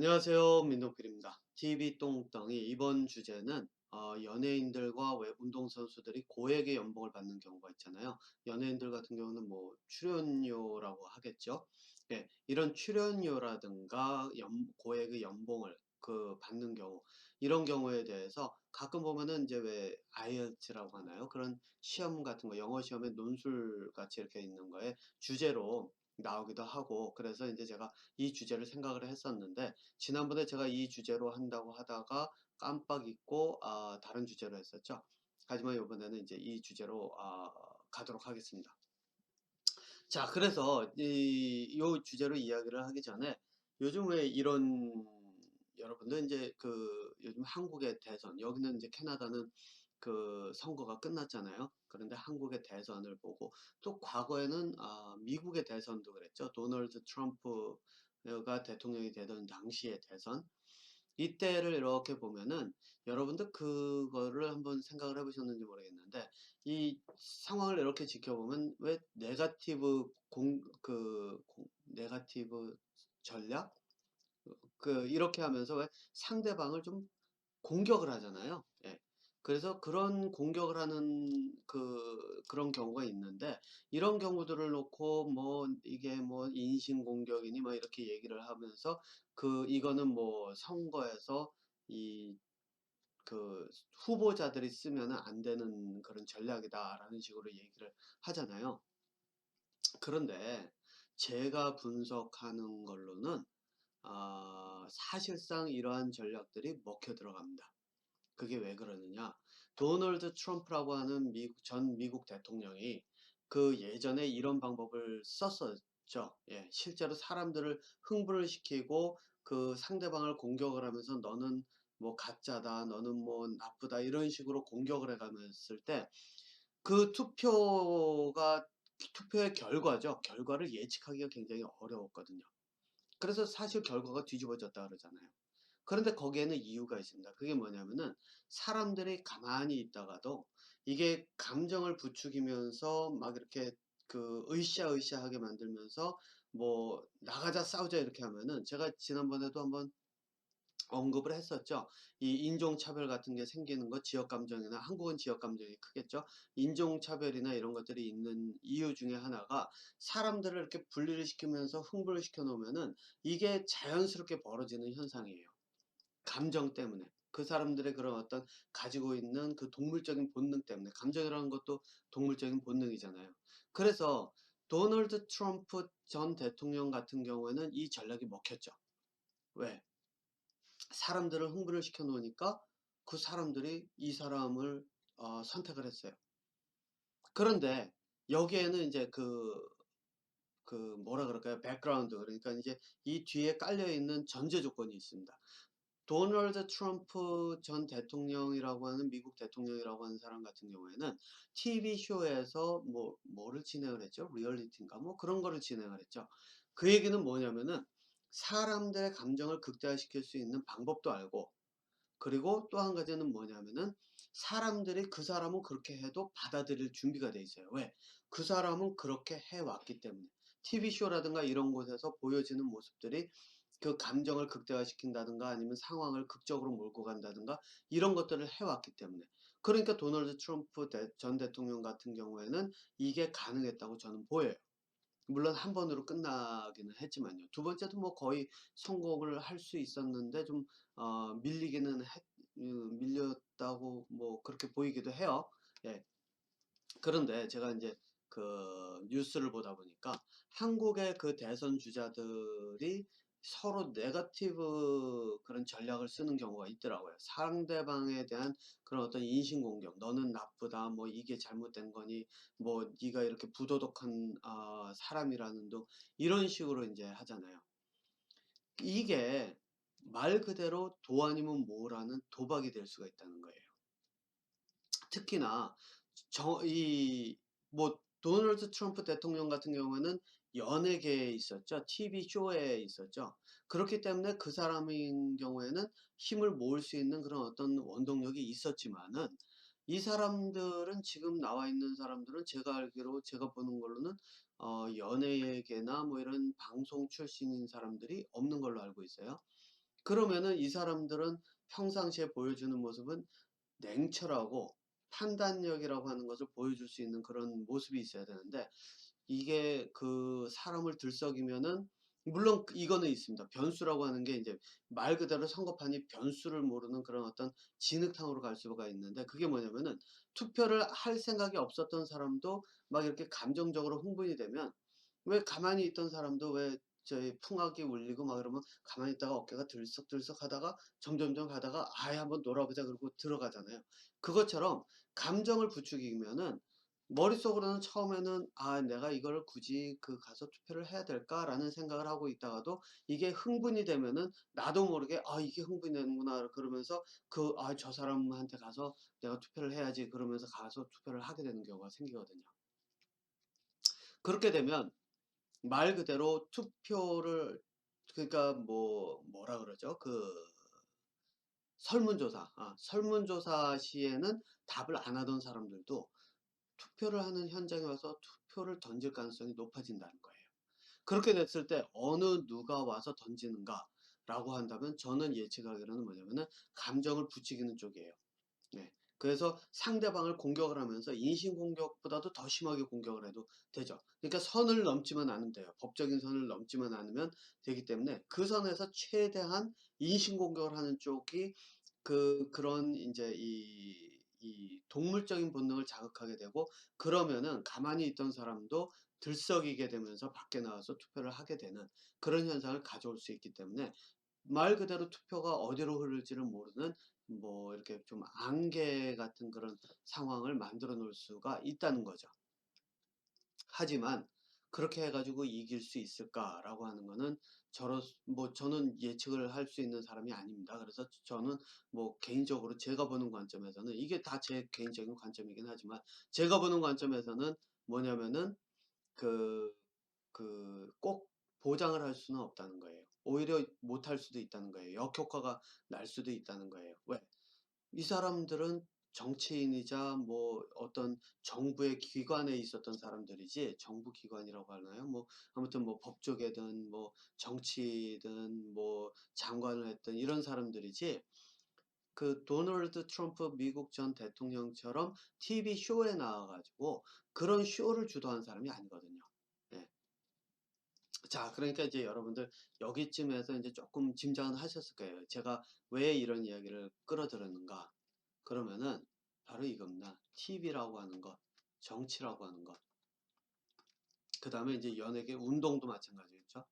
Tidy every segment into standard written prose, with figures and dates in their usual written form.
안녕하세요. 민노필입니다. TV 똥덩이 이번 주제는 연예인들과 운동선수들이 고액의 연봉을 받는 경우가 있잖아요. 연예인들 같은 경우는 뭐 출연료라고 하겠죠. 예, 이런 출연료라든가 고액의 연봉을 받는 경우, 이런 경우에 대해서 가끔 보면은 이제 왜 IELTS라고 하나요? 그런 시험 같은 거, 영어 시험에 논술 같이 이렇게 있는 거에 주제로 나오기도 하고, 그래서 이제 제가 이 주제를 생각을 했었는데, 지난번에 제가 이 주제로 한다고 하다가 깜빡 잊고 다른 주제로 했었죠. 하지만 이번에는 이제 이 주제로 가도록 하겠습니다. 자, 그래서 요 주제로 이야기를 하기 전에, 요즘 왜 이런, 여러분들 이제 요즘 한국의 대선, 여기는 이제 캐나다는 선거가 끝났잖아요. 그런데 한국의 대선을 보고, 또 과거에는 미국의 대선도 그랬죠. 도널드 트럼프가 대통령이 되던 당시의 대선, 이때를 이렇게 보면은, 여러분들 그거를 한번 생각을 해보셨는지 모르겠는데, 이 상황을 이렇게 지켜보면 왜 네가티브 전략, 이렇게 하면서 왜 상대방을 좀 공격을 하잖아요. 예. 그래서 그런 공격을 하는 그런 경우가 있는데, 이런 경우들을 놓고 뭐 이게 뭐 인신공격이니 뭐 이렇게 얘기를 하면서, 이거는 뭐 선거에서 이 후보자들이 쓰면은 안 되는 그런 전략이다라는 식으로 얘기를 하잖아요. 그런데 제가 분석하는 걸로는 사실상 이러한 전략들이 먹혀 들어갑니다. 그게 왜 그러느냐? 도널드 트럼프라고 하는 전 미국 대통령이 예전에 이런 방법을 썼었죠. 예, 실제로 사람들을 흥분을 시키고 상대방을 공격을 하면서 너는 뭐 가짜다, 너는 뭐 나쁘다, 이런 식으로 공격을 해가면서 때 투표의 결과죠. 결과를 예측하기가 굉장히 어려웠거든요. 그래서 사실 결과가 뒤집어졌다 그러잖아요. 그런데 거기에는 이유가 있습니다. 그게 뭐냐면은, 사람들이 가만히 있다가도 이게 감정을 부추기면서 막 이렇게 으쌰으쌰하게 만들면서 뭐 나가자 싸우자 이렇게 하면은, 제가 지난번에도 한번 언급을 했었죠. 이 인종차별 같은 게 생기는 거, 지역감정이나, 한국은 지역감정이 크겠죠. 인종차별이나 이런 것들이 있는 이유 중에 하나가, 사람들을 이렇게 분리를 시키면서 흥분을 시켜 놓으면은 이게 자연스럽게 벌어지는 현상이에요. 감정 때문에. 그 사람들의 그런 어떤 가지고 있는 동물적인 본능 때문에. 감정이라는 것도 동물적인 본능이잖아요. 그래서 도널드 트럼프 전 대통령 같은 경우에는 이 전략이 먹혔죠. 왜? 사람들을 흥분을 시켜 놓으니까 그 사람들이 이 사람을 선택을 했어요. 그런데 여기에는 이제 뭐라 그럴까요? 백그라운드, 그러니까 이제 이 뒤에 깔려 있는 전제 조건이 있습니다. 도널드 트럼프 전 대통령이라고 하는, 미국 대통령이라고 하는 사람 같은 경우에는 TV 쇼에서 뭐를 진행을 했죠? 리얼리티인가 뭐 그런 거를 진행을 했죠. 그 얘기는 뭐냐면은, 사람들의 감정을 극대화시킬 수 있는 방법도 알고, 그리고 또 한 가지는 뭐냐면은, 사람들이 그 사람은 그렇게 해도 받아들일 준비가 돼 있어요. 왜? 그 사람은 그렇게 해 왔기 때문에. TV 쇼라든가 이런 곳에서 보여지는 모습들이 감정을 극대화시킨다든가, 아니면 상황을 극적으로 몰고 간다든가, 이런 것들을 해 왔기 때문에. 그러니까 도널드 트럼프 전 대통령 같은 경우에는 이게 가능했다고 저는 보여요. 물론 한 번으로 끝나기는 했지만요. 두 번째도 뭐 거의 성공을 할 수 있었는데, 좀 밀렸다고 뭐 그렇게 보이기도 해요. 예. 그런데 제가 이제 뉴스를 보다 보니까, 한국의 대선 주자들이 서로 네거티브 그런 전략을 쓰는 경우가 있더라고요. 상대방에 대한 그런 어떤 인신공격, 너는 나쁘다, 뭐 이게 잘못된 거니, 뭐 네가 이렇게 부도덕한 사람이라는 둥, 이런 식으로 이제 하잖아요. 이게 말 그대로 도 아니면 뭐라는 도박이 될 수가 있다는 거예요. 특히나 도널드 트럼프 대통령 같은 경우에는 연예계에 있었죠. TV 쇼에 있었죠. 그렇기 때문에 그 사람인 경우에는 힘을 모을 수 있는 그런 어떤 원동력이 있었지만은, 이 사람들은, 지금 나와 있는 사람들은 제가 알기로, 제가 보는 걸로는 연예계나 뭐 이런 방송 출신인 사람들이 없는 걸로 알고 있어요. 그러면은 이 사람들은 평상시에 보여주는 모습은 냉철하고 판단력이라고 하는 것을 보여줄 수 있는 그런 모습이 있어야 되는데, 이게 그 사람을 들썩이면은, 물론 이거는 있습니다. 변수라고 하는 게 이제 말 그대로 선거판이 변수를 모르는 그런 어떤 진흙탕으로 갈 수가 있는데, 그게 뭐냐면은 투표를 할 생각이 없었던 사람도 막 이렇게 감정적으로 흥분이 되면, 왜 가만히 있던 사람도 왜 저희 풍악이 울리고 막 이러면 가만히 있다가 어깨가 들썩들썩 하다가 점점점 가다가 아예 한번 놀아보자 그러고 들어가잖아요. 그것처럼 감정을 부추기면은 머릿속으로는 처음에는 '아 내가 이거를 굳이 그 가서 투표를 해야 될까?'라는 생각을 하고 있다가도, 이게 흥분이 되면은 나도 모르게 '아 이게 흥분이 되는구나.' 그러면서 '아 저 사람한테 가서 내가 투표를 해야지.' 그러면서 가서 투표를 하게 되는 경우가 생기거든요. 그렇게 되면 말 그대로 투표를, 그러니까 뭐라 그러죠? 설문조사. 설문조사 시에는 답을 안 하던 사람들도 투표를 하는 현장에 와서 투표를 던질 가능성이 높아진다는 거예요. 그렇게 됐을 때 어느 누가 와서 던지는가라고 한다면, 저는 예측하기로는 뭐냐면은 감정을 부추기는 쪽이에요. 네. 그래서 상대방을 공격을 하면서 인신공격보다도 더 심하게 공격을 해도 되죠. 그러니까 선을 넘지만 않으면 돼요. 법적인 선을 넘지만 않으면 되기 때문에 그 선에서 최대한 인신공격을 하는 쪽이 그런 인제 이 동물적인 본능을 자극하게 되고, 그러면은 가만히 있던 사람도 들썩이게 되면서 밖에 나와서 투표를 하게 되는 그런 현상을 가져올 수 있기 때문에, 말 그대로 투표가 어디로 흐를지를 모르는 이렇게 좀 안개 같은 그런 상황을 만들어 놓을 수가 있다는 거죠. 하지만 그렇게 해 가지고 이길 수 있을까라고 하는 거는, 저는 예측을 할 수 있는 사람이 아닙니다. 그래서 저는 개인적으로 제가 보는 관점에서는, 이게 다 제 개인적인 관점이긴 하지만 제가 보는 관점에서는 뭐냐면은 그 꼭 보장을 할 수는 없다는 거예요. 오히려 못할 수도 있다는 거예요. 역효과가 날 수도 있다는 거예요. 왜? 이 사람들은 정치인이자 어떤 정부의 기관에 있었던 사람들이지, 정부 기관이라고 하나요? 아무튼 법조계든 정치든 장관을 했던 이런 사람들이지, 그 도널드 트럼프 미국 전 대통령처럼 TV 쇼에 나와 가지고 그런 쇼를 주도한 사람이 아니거든요. 예. 자, 그러니까 이제 여러분들 여기쯤에서 이제 조금 짐작은 하셨을 거예요. 제가 왜 이런 이야기를 끌어들였는가? 그러면은 바로 이겁니다. TV라고 하는 것, 정치라고 하는 것, 그 다음에 이제 연예계, 운동도 마찬가지겠죠.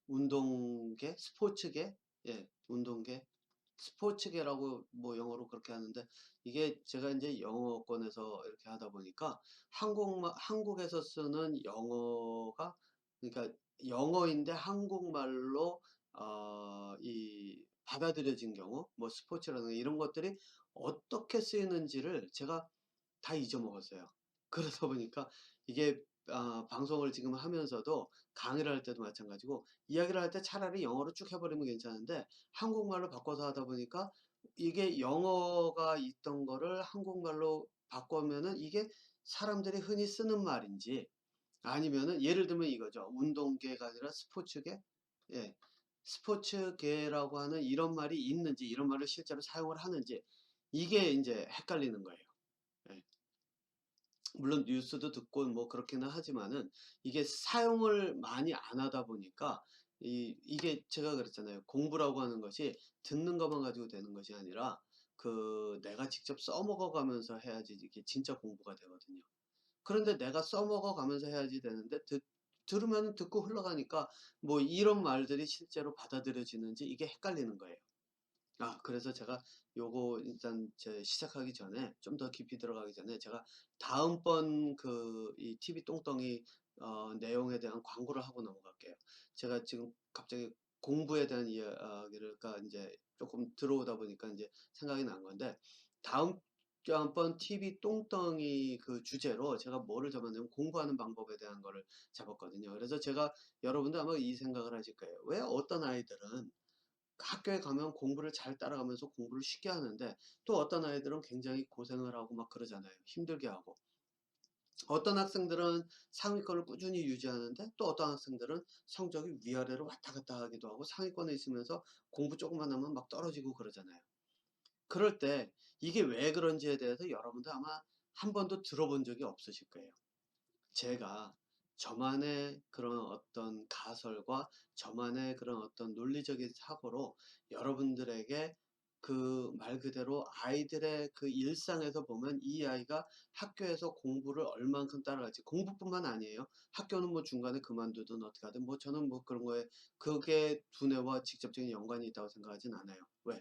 운동계, 스포츠계, 예, 운동계, 스포츠계라고 영어로 그렇게 하는데, 이게 제가 이제 영어권에서 이렇게 하다 보니까 한국에서 쓰는 영어가, 그러니까 영어인데 한국말로 이 받아들여진 경우, 스포츠라든가 이런 것들이 어떻게 쓰이는지를 제가 다 잊어먹었어요. 그러다 보니까 이게 방송을 지금 하면서도 강의를 할 때도 마찬가지고, 이야기를 할 때 차라리 영어로 쭉 해버리면 괜찮은데 한국말로 바꿔서 하다 보니까, 이게 영어가 있던 거를 한국말로 바꾸면은 이게 사람들이 흔히 쓰는 말인지, 아니면은 예를 들면 이거죠. 운동계가 아니라 스포츠계? 예. 스포츠계라고 하는 이런 말이 있는지, 이런 말을 실제로 사용을 하는지, 이게 이제 헷갈리는 거예요. 예. 물론 뉴스도 듣고 그렇기는 하지만은, 이게 사용을 많이 안 하다 보니까 이게 제가 그랬잖아요. 공부라고 하는 것이 듣는 것만 가지고 되는 것이 아니라 내가 직접 써먹어 가면서 해야지 이게 진짜 공부가 되거든요. 그런데 내가 써먹어 가면서 해야지 되는데, 들으면 듣고 흘러가니까 이런 말들이 실제로 받아들여지는지 이게 헷갈리는 거예요. 그래서 제가 요거 일단 시작하기 전에, 좀 더 깊이 들어가기 전에 제가 다음번 이 TV 똥덩이 내용에 대한 광고를 하고 넘어갈게요. 제가 지금 갑자기 공부에 대한 이야기를 이제 조금 들어오다 보니까 이제 생각이 난 건데, 다음번 TV 똥덩이 그 주제로 제가 뭐를 잡았냐면 공부하는 방법에 대한 거를 잡았거든요. 그래서 제가, 여러분도 아마 이 생각을 하실 거예요. 왜 어떤 아이들은 학교에 가면 공부를 잘 따라가면서 공부를 쉽게 하는데, 또 어떤 아이들은 굉장히 고생을 하고 막 그러잖아요. 힘들게 하고. 어떤 학생들은 상위권을 꾸준히 유지하는데 또 어떤 학생들은 성적이 위아래로 왔다 갔다 하기도 하고 상위권에 있으면서 공부 조금만 하면 막 떨어지고 그러잖아요. 그럴 때 이게 왜 그런지에 대해서 여러분도 아마 한 번도 들어본 적이 없으실 거예요. 제가 저만의 그런 어떤 가설과 저만의 그런 어떤 논리적인 사고로 여러분들에게 그 말 그대로 아이들의 그 일상에서 보면 이 아이가 학교에서 공부를 얼만큼 따라갈지, 공부뿐만 아니에요. 학교는 뭐 중간에 그만두든 어떻게 하든 뭐 저는 뭐 그런 거에 그게 두뇌와 직접적인 연관이 있다고 생각하진 않아요. 왜?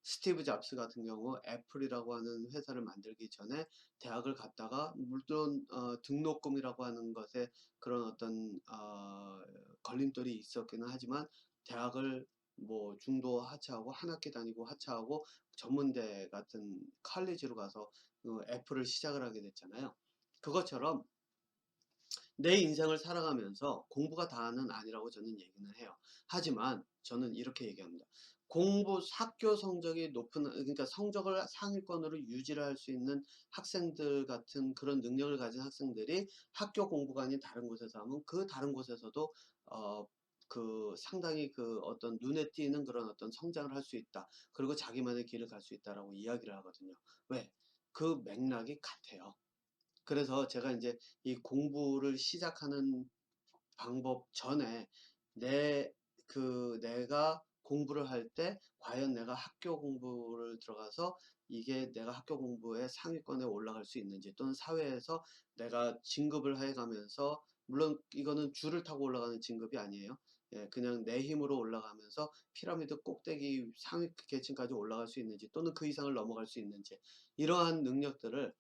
스티브 잡스 같은 경우 애플이라고 하는 회사를 만들기 전에 대학을 갔다가 물론 등록금이라고 하는 것에 그런 어떤 걸림돌이 있었기는 하지만 대학을 뭐 중도 하차하고 한 학기 다니고 하차하고 전문대 같은 칼리지로 가서 애플을 시작을 하게 됐잖아요. 그것처럼 내 인생을 살아가면서 공부가 다는 아니라고 저는 얘기는 해요. 하지만 저는 이렇게 얘기합니다. 학교 성적이 높은, 그러니까 성적을 상위권으로 유지를 할 수 있는 학생들 같은 그런 능력을 가진 학생들이 학교 공부가 아닌 다른 곳에서 하면 그 다른 곳에서도 어, 상당히 그 어떤 눈에 띄는 그런 어떤 성장을 할 수 있다. 그리고 자기만의 길을 갈 수 있다라고 이야기를 하거든요. 왜? 그 맥락이 같아요. 그래서 제가 이제 이 공부를 시작하는 방법 전에 내가 공부를 할 때 과연 내가 학교 공부를 들어가서 이게 내가 학교 공부의 상위권에 올라갈 수 있는지, 또는 사회에서 내가 진급을 해가면서, 물론 이거는 줄을 타고 올라가는 진급이 아니에요. 예, 그냥 내 힘으로 올라가면서 피라미드 꼭대기 상위 계층까지 올라갈 수 있는지, 또는 그 이상을 넘어갈 수 있는지, 이러한 능력들을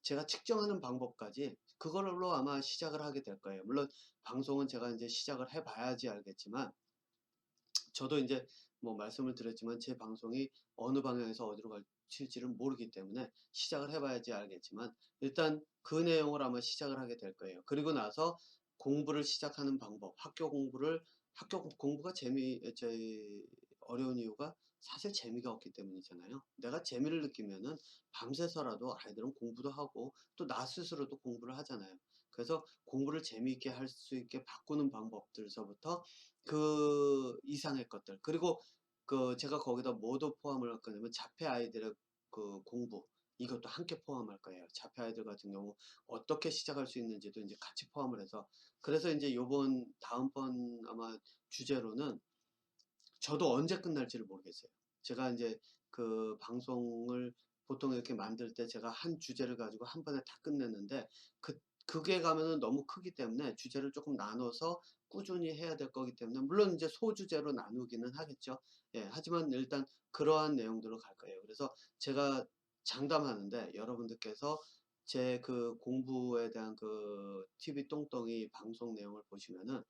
제가 측정하는 방법까지 그걸로 아마 시작을 하게 될 거예요. 물론 방송은 제가 이제 시작을 해 봐야지 알겠지만, 저도 이제 뭐 말씀을 드렸지만 제 방송이 어느 방향에서 어디로 갈지를 모르기 때문에 시작을 해 봐야지 알겠지만, 일단 그 내용을 아마 시작을 하게 될 거예요. 그리고 나서 공부를 시작하는 방법, 학교 공부가 제일 어려운 이유가 사실 재미가 없기 때문이잖아요. 내가 재미를 느끼면은 밤새서라도 아이들은 공부도 하고 또 나 스스로도 공부를 하잖아요. 그래서 공부를 재미있게 할 수 있게 바꾸는 방법들서부터 그 이상의 것들, 그리고 제가 거기다 뭐도 포함을 할 거냐면 자폐 아이들의 그 공부, 이것도 함께 포함할 거예요. 자폐 아이들 같은 경우 어떻게 시작할 수 있는지도 이제 같이 포함을 해서, 그래서 이제 요번 다음번 아마 주제로는 저도 언제 끝날지를 모르겠어요. 제가 이제 그 방송을 보통 이렇게 만들 때 제가 한 주제를 가지고 한 번에 다 끝냈는데, 그게 가면은 너무 크기 때문에 주제를 조금 나눠서 꾸준히 해야 될 거기 때문에, 물론 이제 소주제로 나누기는 하겠죠. 예, 하지만 일단 그러한 내용들로 갈 거예요. 그래서 제가 장담하는데 여러분들께서 제 그 공부에 대한 그 TV 똥덩이 방송 내용을 보시면은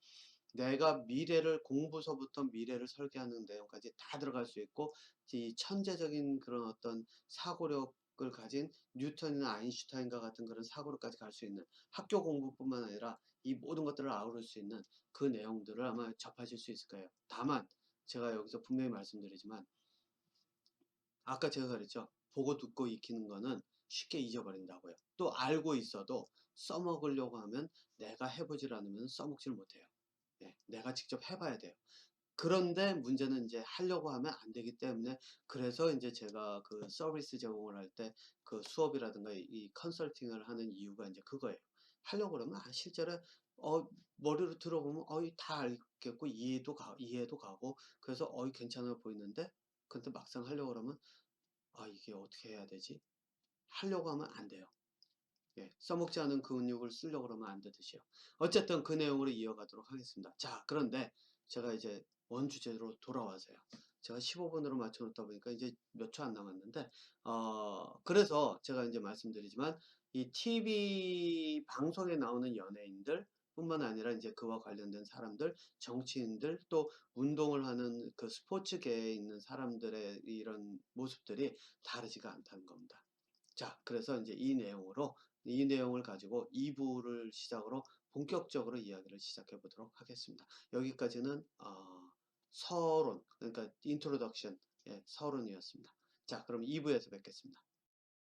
내가 미래를, 공부서부터 미래를 설계하는 내용까지 다 들어갈 수 있고, 이 천재적인 그런 어떤 사고력을 가진 뉴턴이나 아인슈타인과 같은 그런 사고력까지 갈 수 있는, 학교 공부뿐만 아니라 이 모든 것들을 아우를 수 있는 그 내용들을 아마 접하실 수 있을 거예요. 다만 제가 여기서 분명히 말씀드리지만, 아까 제가 그랬죠. 보고 듣고 익히는 거는 쉽게 잊어버린다고요. 또 알고 있어도 써먹으려고 하면, 내가 해보질 않으면 써먹질 못해요. 예, 내가 직접 해봐야 돼요. 그런데 문제는 이제 하려고 하면 안 되기 때문에, 그래서 이제 제가 그 서비스 제공을 할 때 그 수업이라든가 이 컨설팅을 하는 이유가 이제 그거예요. 하려고 그러면 실제로 어 머리로 들어보면 다 알겠고 이해도 가고, 그래서 괜찮아 보이는데, 근데 막상 하려고 그러면 이게 어떻게 해야 되지? 하려고 하면 안 돼요. 예, 써먹지 않은 근육을 쓰려고 그러면 안 되듯이요. 어쨌든 그 내용으로 이어가도록 하겠습니다. 자, 그런데 제가 이제 원 주제로 돌아와서요. 제가 15분으로 맞춰놓다 보니까 이제 몇 초 안 남았는데, 그래서 제가 이제 말씀드리지만, 이 TV 방송에 나오는 연예인들 뿐만 아니라 이제 그와 관련된 사람들, 정치인들, 또 운동을 하는 그 스포츠계에 있는 사람들의 이런 모습들이 다르지가 않다는 겁니다. 자, 그래서 이제 이 내용을 가지고 2부를 시작으로 본격적으로 이야기를 시작해 보도록 하겠습니다. 여기까지는 서론, 그러니까 인트로덕션, 예, 서론이었습니다. 자, 그럼 2부에서 뵙겠습니다.